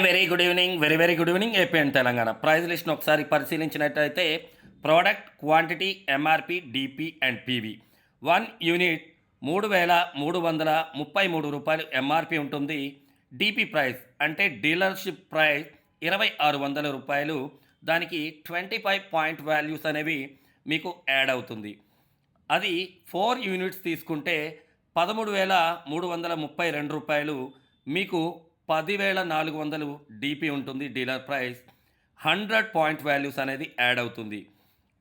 Very good evening. Very good evening. AP and Telangana price లిస్ట్ను ఒకసారి పరిశీలించినట్లయితే product quantity MRP DP and PV 1 unit రూ. 3,333 MRP ఉంటుంది. DP price అంటే dealership price రూ. 2,600. దానికి 25 పాయింట్ వాల్యూస్ అనేవి మీకు యాడ్ అవుతుంది. అది 4 యూనిట్స్ తీసుకుంటే రూ. 13,332 మీకు 10,400 డిపి ఉంటుంది. డీలర్ ప్రైస్ 100 పాయింట్ వాల్యూస్ అనేది యాడ్ అవుతుంది.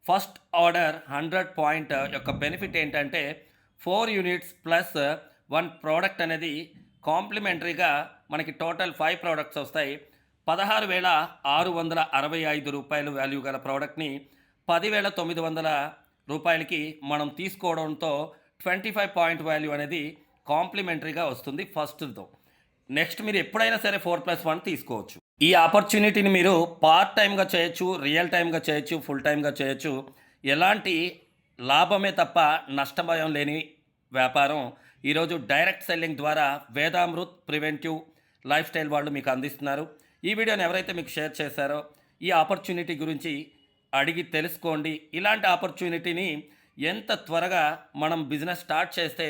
ఫస్ట్ ఆర్డర్ 100 పాయింట్ యొక్క బెనిఫిట్ ఏంటంటే 4 యూనిట్స్ ప్లస్ 1 ప్రోడక్ట్ అనేది కాంప్లిమెంటరీగా మనకి టోటల్ 5 ప్రోడక్ట్స్ వస్తాయి. రూ. 16,665 వాల్యూ గల ప్రోడక్ట్ని 10,900 మనం తీసుకోవడంతో 25 పాయింట్ వాల్యూ అనేది కాంప్లిమెంటరీగా వస్తుంది ఫస్ట్తో. నెక్స్ట్ మీరు ఎప్పుడైనా సరే 4+1 తీసుకోవచ్చు. ఈ ఆపర్చునిటీని మీరు పార్ట్ టైమ్గా చేయొచ్చు, రియల్ టైమ్గా చేయొచ్చు, ఫుల్ టైమ్గా చేయొచ్చు. ఎలాంటి లాభమే తప్ప నష్టభయం లేని వ్యాపారం ఈరోజు డైరెక్ట్ సెల్లింగ్ ద్వారా వేదామృత్ ప్రివెంటివ్ లైఫ్ స్టైల్ వాళ్ళు మీకు అందిస్తున్నారు. ఈ వీడియోని ఎవరైతే మీకు షేర్ చేశారో ఈ ఆపర్చునిటీ గురించి అడిగి తెలుసుకోండి. ఇలాంటి ఆపర్చునిటీని ఎంత త్వరగా మనం బిజినెస్ స్టార్ట్ చేస్తే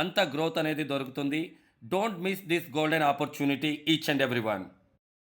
అంత గ్రోత్ అనేది దొరుకుతుంది. Don't miss this golden opportunity, each and everyone.